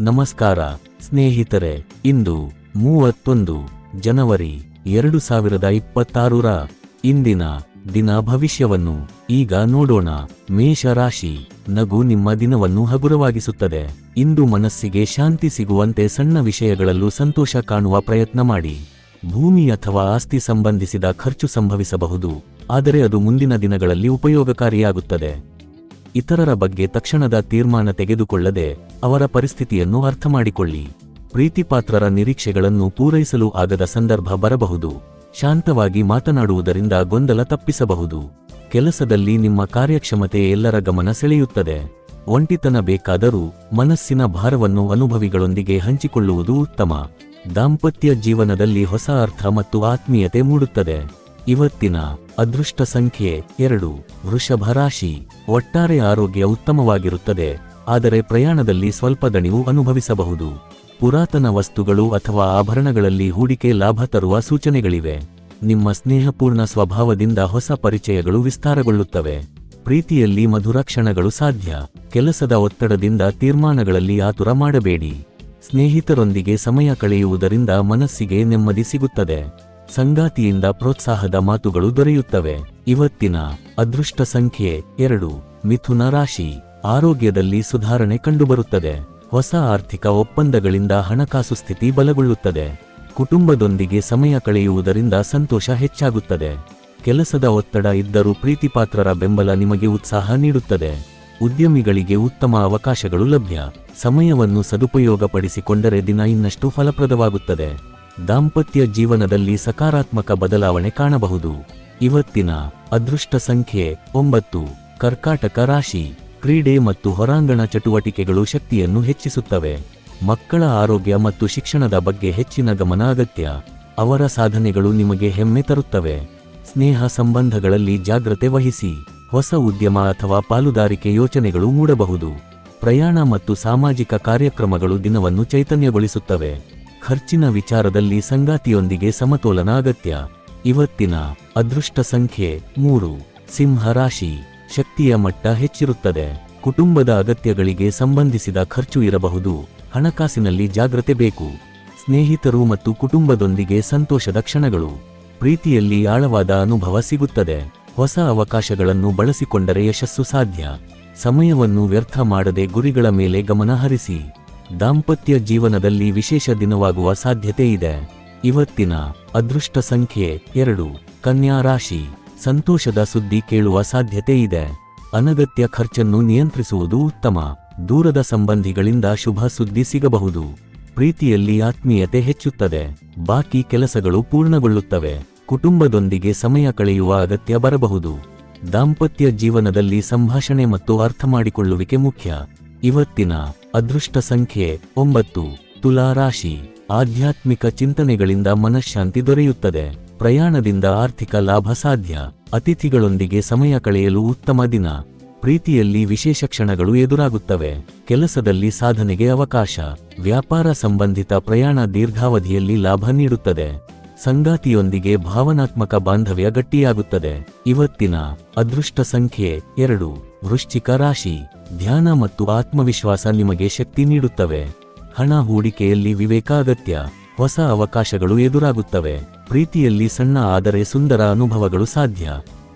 ನಮಸ್ಕಾರ ಸ್ನೇಹಿತರೆ, ಇಂದು 31 ಜನವರಿ 2026 ಇಂದಿನ ದಿನ ಭವಿಷ್ಯವನ್ನು ಈಗ ನೋಡೋಣ. ಮೇಷ ರಾಶಿ. ನಗು ನಿಮ್ಮ ದಿನವನ್ನು ಹಗುರವಾಗಿಸುತ್ತದೆ. ಇಂದು ಮನಸ್ಸಿಗೆ ಶಾಂತಿ ಸಿಗುವಂತೆ ಸಣ್ಣ ವಿಷಯಗಳಲ್ಲೂ ಸಂತೋಷ ಕಾಣುವ ಪ್ರಯತ್ನ ಮಾಡಿ. ಭೂಮಿ ಅಥವಾ ಆಸ್ತಿ ಸಂಬಂಧಿಸಿದ ಖರ್ಚು ಸಂಭವಿಸಬಹುದು, ಆದರೆ ಅದು ಮುಂದಿನ ದಿನಗಳಲ್ಲಿ ಉಪಯೋಗಕಾರಿಯಾಗುತ್ತದೆ. ಇತರರ ಬಗ್ಗೆ ತಕ್ಷಣದ ತೀರ್ಮಾನ ತೆಗೆದುಕೊಳ್ಳದೆ ಅವರ ಪರಿಸ್ಥಿತಿಯನ್ನು ಅರ್ಥಮಾಡಿಕೊಳ್ಳಿ. ಪ್ರೀತಿಪಾತ್ರರ ನಿರೀಕ್ಷೆಗಳನ್ನು ಪೂರೈಸಲು ಆಗದ ಸಂದರ್ಭ ಬರಬಹುದು. ಶಾಂತವಾಗಿ ಮಾತನಾಡುವುದರಿಂದ ಗೊಂದಲ ತಪ್ಪಿಸಬಹುದು. ಕೆಲಸದಲ್ಲಿ ನಿಮ್ಮ ಕಾರ್ಯಕ್ಷಮತೆ ಎಲ್ಲರ ಗಮನ ಸೆಳೆಯುತ್ತದೆ. ಒಂಟಿತನ ಬೇಕಾದರೂ ಮನಸ್ಸಿನ ಭಾರವನ್ನು ಅನುಭವಿಗಳೊಂದಿಗೆ ಹಂಚಿಕೊಳ್ಳುವುದು ಉತ್ತಮ. ದಾಂಪತ್ಯ ಜೀವನದಲ್ಲಿ ಹೊಸ ಅರ್ಥ ಮತ್ತು ಆತ್ಮೀಯತೆ ಮೂಡುತ್ತದೆ. ಇವತ್ತಿನ ಅದೃಷ್ಟ ಸಂಖ್ಯೆ 2. ವೃಷಭ ರಾಶಿ. ಒಟ್ಟಾರೆ ಆರೋಗ್ಯ ಉತ್ತಮವಾಗಿರುತ್ತದೆ, ಆದರೆ ಪ್ರಯಾಣದಲ್ಲಿ ಸ್ವಲ್ಪ ದಣಿವು ಅನುಭವಿಸಬಹುದು. ಪುರಾತನ ವಸ್ತುಗಳು ಅಥವಾ ಆಭರಣಗಳಲ್ಲಿ ಹೂಡಿಕೆ ಲಾಭ ತರುವ ಸೂಚನೆಗಳಿವೆ. ನಿಮ್ಮ ಸ್ನೇಹಪೂರ್ಣ ಸ್ವಭಾವದಿಂದ ಹೊಸ ಪರಿಚಯಗಳು ವಿಸ್ತಾರಗೊಳ್ಳುತ್ತವೆ. ಪ್ರೀತಿಯಲ್ಲಿ ಮಧುರ ಕ್ಷಣಗಳು ಸಾಧ್ಯ. ಕೆಲಸದ ಒತ್ತಡದಿಂದ ತೀರ್ಮಾನಗಳಲ್ಲಿ ಆತುರ ಮಾಡಬೇಡಿ. ಸ್ನೇಹಿತರೊಂದಿಗೆ ಸಮಯ ಕಳೆಯುವುದರಿಂದ ಮನಸ್ಸಿಗೆ ನೆಮ್ಮದಿ ಸಿಗುತ್ತದೆ. ಸಂಗಾತಿಯಿಂದ ಪ್ರೋತ್ಸಾಹದ ಮಾತುಗಳು ದೊರೆಯುತ್ತವೆ. ಇವತ್ತಿನ ಅದೃಷ್ಟ ಸಂಖ್ಯೆ 2. ಮಿಥುನ ರಾಶಿ. ಆರೋಗ್ಯದಲ್ಲಿ ಸುಧಾರಣೆ ಕಂಡುಬರುತ್ತದೆ. ಹೊಸ ಆರ್ಥಿಕ ಒಪ್ಪಂದಗಳಿಂದ ಹಣಕಾಸು ಸ್ಥಿತಿ ಬಲಗೊಳ್ಳುತ್ತದೆ. ಕುಟುಂಬದೊಂದಿಗೆ ಸಮಯ ಕಳೆಯುವುದರಿಂದ ಸಂತೋಷ ಹೆಚ್ಚಾಗುತ್ತದೆ. ಕೆಲಸದ ಒತ್ತಡ ಇದ್ದರೂ ಪ್ರೀತಿಪಾತ್ರರ ಬೆಂಬಲ ನಿಮಗೆ ಉತ್ಸಾಹ ನೀಡುತ್ತದೆ. ಉದ್ಯಮಿಗಳಿಗೆ ಉತ್ತಮ ಅವಕಾಶಗಳು ಲಭ್ಯ. ಸಮಯವನ್ನು ಸದುಪಯೋಗಪಡಿಸಿಕೊಂಡರೆ ದಿನ ಇನ್ನಷ್ಟು ಫಲಪ್ರದವಾಗುತ್ತದೆ. ದಾಂಪತ್ಯ ಜೀವನದಲ್ಲಿ ಸಕಾರಾತ್ಮಕ ಬದಲಾವಣೆ ಕಾಣಬಹುದು. ಇವತ್ತಿನ ಅದೃಷ್ಟ ಸಂಖ್ಯೆ 9. ಕರ್ಕಾಟಕ ರಾಶಿ. ಕ್ರೀಡೆ ಮತ್ತು ಹೊರಾಂಗಣ ಚಟುವಟಿಕೆಗಳು ಶಕ್ತಿಯನ್ನು ಹೆಚ್ಚಿಸುತ್ತವೆ. ಮಕ್ಕಳ ಆರೋಗ್ಯ ಮತ್ತು ಶಿಕ್ಷಣದ ಬಗ್ಗೆ ಹೆಚ್ಚಿನ ಗಮನ ಅಗತ್ಯ. ಅವರ ಸಾಧನೆಗಳು ನಿಮಗೆ ಹೆಮ್ಮೆ ತರುತ್ತವೆ. ಸ್ನೇಹ ಸಂಬಂಧಗಳಲ್ಲಿ ಜಾಗ್ರತೆ ವಹಿಸಿ. ಹೊಸ ಉದ್ಯಮ ಅಥವಾ ಪಾಲುದಾರಿಕೆ ಯೋಚನೆಗಳು ಮೂಡಬಹುದು. ಪ್ರಯಾಣ ಮತ್ತು ಸಾಮಾಜಿಕ ಕಾರ್ಯಕ್ರಮಗಳು ದಿನವನ್ನು ಚೈತನ್ಯಗೊಳಿಸುತ್ತವೆ. ಖರ್ಚಿನ ವಿಚಾರದಲ್ಲಿ ಸಂಗಾತಿಯೊಂದಿಗೆ ಸಮತೋಲನ ಅಗತ್ಯ. ಇವತ್ತಿನ ಅದೃಷ್ಟ ಸಂಖ್ಯೆ 3. ಸಿಂಹ ರಾಶಿ. ಶಕ್ತಿಯ ಮಟ್ಟ ಹೆಚ್ಚಿರುತ್ತದೆ. ಕುಟುಂಬದ ಅಗತ್ಯಗಳಿಗೆ ಸಂಬಂಧಿಸಿದ ಖರ್ಚು ಇರಬಹುದು. ಹಣಕಾಸಿನಲ್ಲಿ ಜಾಗ್ರತೆ ಬೇಕು. ಸ್ನೇಹಿತರು ಮತ್ತು ಕುಟುಂಬದೊಂದಿಗೆ ಸಂತೋಷದ ಕ್ಷಣಗಳು. ಪ್ರೀತಿಯಲ್ಲಿ ಆಳವಾದ ಅನುಭವ ಸಿಗುತ್ತದೆ. ಹೊಸ ಅವಕಾಶಗಳನ್ನು ಬಳಸಿಕೊಂಡರೆ ಯಶಸ್ಸು ಸಾಧ್ಯ. ಸಮಯವನ್ನು ವ್ಯರ್ಥ ಮಾಡದೆ ಗುರಿಗಳ ಮೇಲೆ ಗಮನ ಹರಿಸಿ. ದಾಂಪತ್ಯ ಜೀವನದಲ್ಲಿ ವಿಶೇಷ ದಿನವಾಗುವ ಸಾಧ್ಯತೆ ಇದೆ. ಇವತ್ತಿನ ಅದೃಷ್ಟ ಸಂಖ್ಯೆ 2. ಕನ್ಯಾ ರಾಶಿ. ಸಂತೋಷದ ಸುದ್ದಿ ಕೇಳುವ ಸಾಧ್ಯತೆ ಇದೆ. ಅನಗತ್ಯ ಖರ್ಚನ್ನು ನಿಯಂತ್ರಿಸುವುದು ಉತ್ತಮ. ದೂರದ ಸಂಬಂಧಿಗಳಿಂದ ಶುಭ ಸುದ್ದಿ ಸಿಗಬಹುದು. ಪ್ರೀತಿಯಲ್ಲಿ ಆತ್ಮೀಯತೆ ಹೆಚ್ಚುತ್ತದೆ. ಬಾಕಿ ಕೆಲಸಗಳು ಪೂರ್ಣಗೊಳ್ಳುತ್ತವೆ. ಕುಟುಂಬದೊಂದಿಗೆ ಸಮಯ ಕಳೆಯುವ ಅಗತ್ಯ ಬರಬಹುದು. ದಾಂಪತ್ಯ ಜೀವನದಲ್ಲಿ ಸಂಭಾಷಣೆ ಮತ್ತು ಅರ್ಥಮಾಡಿಕೊಳ್ಳುವಿಕೆ ಮುಖ್ಯ. ಇವತ್ತಿನ ಅದೃಷ್ಟ ಸಂಖ್ಯೆ 9. ತುಲಾ ರಾಶಿ. ಆಧ್ಯಾತ್ಮಿಕ ಚಿಂತನೆಗಳಿಂದ ಮನಃಶಾಂತಿ ದೊರೆಯುತ್ತದೆ. ಪ್ರಯಾಣದಿಂದ ಆರ್ಥಿಕ ಲಾಭ ಸಾಧ್ಯ. ಅತಿಥಿಗಳೊಂದಿಗೆ ಸಮಯ ಕಳೆಯಲು ಉತ್ತಮ ದಿನ. ಪ್ರೀತಿಯಲ್ಲಿ ವಿಶೇಷ ಕ್ಷಣಗಳು ಎದುರಾಗುತ್ತವೆ. ಕೆಲಸದಲ್ಲಿ ಸಾಧನೆಗೆ ಅವಕಾಶ. ವ್ಯಾಪಾರ ಸಂಬಂಧಿತ ಪ್ರಯಾಣ ದೀರ್ಘಾವಧಿಯಲ್ಲಿ ಲಾಭ ನೀಡುತ್ತದೆ. ಸಂಗಾತಿಯೊಂದಿಗೆ ಭಾವನಾತ್ಮಕ ಬಾಂಧವ್ಯ ಗಟ್ಟಿಯಾಗುತ್ತದೆ. ಇವತ್ತಿನ ಅದೃಷ್ಟ ಸಂಖ್ಯೆ 2. ವೃಶ್ಚಿಕ ರಾಶಿ. ಧ್ಯಾನ ಮತ್ತು ಆತ್ಮವಿಶ್ವಾಸ ನಿಮಗೆ ಶಕ್ತಿ ನೀಡುತ್ತವೆ. ಹಣ ಹೂಡಿಕೆಯಲ್ಲಿ ವಿವೇಕ ಅಗತ್ಯ. ಹೊಸ ಅವಕಾಶಗಳು ಎದುರಾಗುತ್ತವೆ. ಪ್ರೀತಿಯಲ್ಲಿ ಸಣ್ಣ ಆದರೆ ಸುಂದರ ಅನುಭವಗಳು ಸಾಧ್ಯ.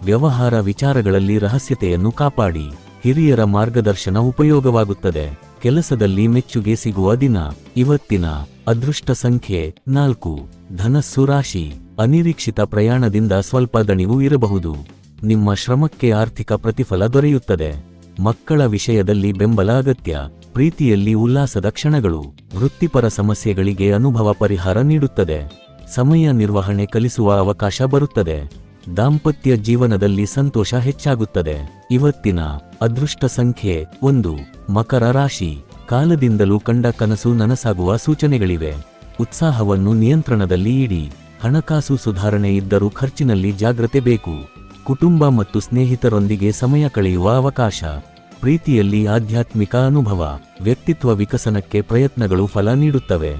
ವ್ಯವಹಾರ ವಿಚಾರಗಳಲ್ಲಿ ರಹಸ್ಯತೆಯನ್ನು ಕಾಪಾಡಿ. ಹಿರಿಯರ ಮಾರ್ಗದರ್ಶನ ಉಪಯೋಗವಾಗುತ್ತದೆ. ಕೆಲಸದಲ್ಲಿ ಮೆಚ್ಚುಗೆ ಸಿಗುವ ದಿನ. ಇವತ್ತಿನ ಅದೃಷ್ಟ ಸಂಖ್ಯೆ 4. ಧನಸ್ಸು ರಾಶಿ. ಅನಿರೀಕ್ಷಿತ ಪ್ರಯಾಣದಿಂದ ಸ್ವಲ್ಪ ದಣಿವು ಇರಬಹುದು. ನಿಮ್ಮ ಶ್ರಮಕ್ಕೆ ಆರ್ಥಿಕ ಪ್ರತಿಫಲ ದೊರೆಯುತ್ತದೆ. ಮಕ್ಕಳ ವಿಷಯದಲ್ಲಿ ಬೆಂಬಲ ಅಗತ್ಯ. ಪ್ರೀತಿಯಲ್ಲಿ ಉಲ್ಲಾಸದ ಕ್ಷಣಗಳು. ವೃತ್ತಿಪರ ಸಮಸ್ಯೆಗಳಿಗೆ ಅನುಭವ ಪರಿಹಾರ ನೀಡುತ್ತದೆ. ಸಮಯ ನಿರ್ವಹಣೆ ಕಲಿಸುವ ಅವಕಾಶ ಬರುತ್ತದೆ. ದಾಂಪತ್ಯ ಜೀವನದಲ್ಲಿ ಸಂತೋಷ ಹೆಚ್ಚಾಗುತ್ತದೆ. ಇವತ್ತಿನ ಅದೃಷ್ಟ ಸಂಖ್ಯೆ 1. ಮಕರ ರಾಶಿ. ಕಾಲದಿಂದಲೂ ಕಂಡ ಕನಸು ನನಸಾಗುವ ಸೂಚನೆಗಳಿವೆ. ಉತ್ಸಾಹವನ್ನು ನಿಯಂತ್ರಣದಲ್ಲಿ ಇಡಿ. ಹಣಕಾಸು ಸುಧಾರಣೆ ಇದ್ದರೂ ಖರ್ಚಿನಲ್ಲಿ ಜಾಗ್ರತೆ ಬೇಕು. ಕುಟುಂಬ ಮತ್ತು ಸ್ನೇಹಿತರೊಂದಿಗೆ ಸಮಯ ಕಳೆಯುವ ಅವಕಾಶ. ಪ್ರೀತಿಯಲ್ಲಿ ಆಧ್ಯಾತ್ಮಿಕ ಅನುಭವ. ವ್ಯಕ್ತಿತ್ವ ವಿಕಸನಕ್ಕೆ ಪ್ರಯತ್ನಗಳು ಫಲ ನೀಡುತ್ತವೆ.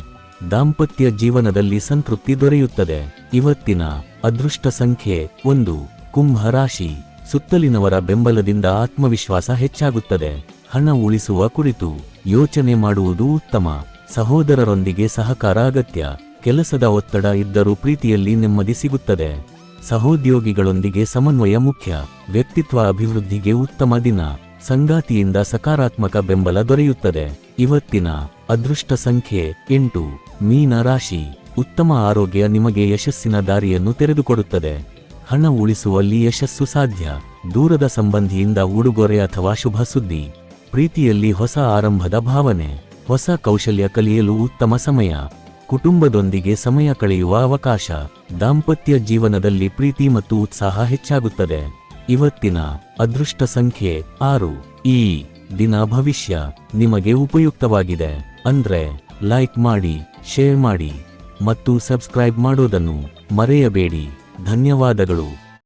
ದಾಂಪತ್ಯ ಜೀವನದಲ್ಲಿ ಸಂತೃಪ್ತಿ ದೊರೆಯುತ್ತದೆ. ಇವತ್ತಿನ ಅದೃಷ್ಟ ಸಂಖ್ಯೆ 1. ಕುಂಭ ರಾಶಿ. ಸುತ್ತಲಿನವರ ಬೆಂಬಲದಿಂದ ಆತ್ಮವಿಶ್ವಾಸ ಹೆಚ್ಚಾಗುತ್ತದೆ. ಹಣ ಉಳಿಸುವ ಕುರಿತು ಯೋಚನೆ ಮಾಡುವುದು ಉತ್ತಮ. ಸಹೋದರರೊಂದಿಗೆ ಸಹಕಾರ ಅಗತ್ಯ. ಕೆಲಸದ ಒತ್ತಡ ಇದ್ದರೂ ಪ್ರೀತಿಯಲ್ಲಿ ನೆಮ್ಮದಿ ಸಿಗುತ್ತದೆ. ಸಹೋದ್ಯೋಗಿಗಳೊಂದಿಗೆ ಸಮನ್ವಯ ಮುಖ್ಯ. ವ್ಯಕ್ತಿತ್ವ ಅಭಿವೃದ್ಧಿಗೆ ಉತ್ತಮ ದಿನ. ಸಂಗಾತಿಯಿಂದ ಸಕಾರಾತ್ಮಕ ಬೆಂಬಲ ದೊರೆಯುತ್ತದೆ. ಇವತ್ತಿನ ಅದೃಷ್ಟ ಸಂಖ್ಯೆ 8. ಮೀನ ರಾಶಿ. ಉತ್ತಮ ಆರೋಗ್ಯ ನಿಮಗೆ ಯಶಸ್ಸಿನ ದಾರಿಯನ್ನು ತೆರೆದುಕೊಡುತ್ತದೆ. ಹಣ ಉಳಿಸುವಲ್ಲಿ ಯಶಸ್ಸು ಸಾಧ್ಯ. ದೂರದ ಸಂಬಂಧಿಯಿಂದ ಉಡುಗೊರೆ ಅಥವಾ ಶುಭ ಸುದ್ದಿ. ಪ್ರೀತಿಯಲ್ಲಿ ಹೊಸ ಆರಂಭದ ಭಾವನೆ. ಹೊಸ ಕೌಶಲ್ಯ ಕಲಿಯಲು ಉತ್ತಮ ಸಮಯ. ಕುಟುಂಬದೊಂದಿಗೆ ಸಮಯ ಕಳೆಯುವ ಅವಕಾಶ. ದಾಂಪತ್ಯ ಜೀವನದಲ್ಲಿ ಪ್ರೀತಿ ಮತ್ತು ಉತ್ಸಾಹ ಹೆಚ್ಚಾಗುತ್ತದೆ. ಇವತ್ತಿನ ಅದೃಷ್ಟ ಸಂಖ್ಯೆ 6. ಈ ದಿನ ಭವಿಷ್ಯ ನಿಮಗೆ ಉಪಯುಕ್ತವಾಗಿದೆ. ಅಂದ್ರೆ ಲೈಕ್ ಮಾಡಿ, ಶೇರ್ ಮಾಡಿ ಮತ್ತು ಸಬ್ಸ್ಕ್ರೈಬ್ ಮಾಡೋದನ್ನು ಮರೆಯಬೇಡಿ. ಧನ್ಯವಾದಗಳು.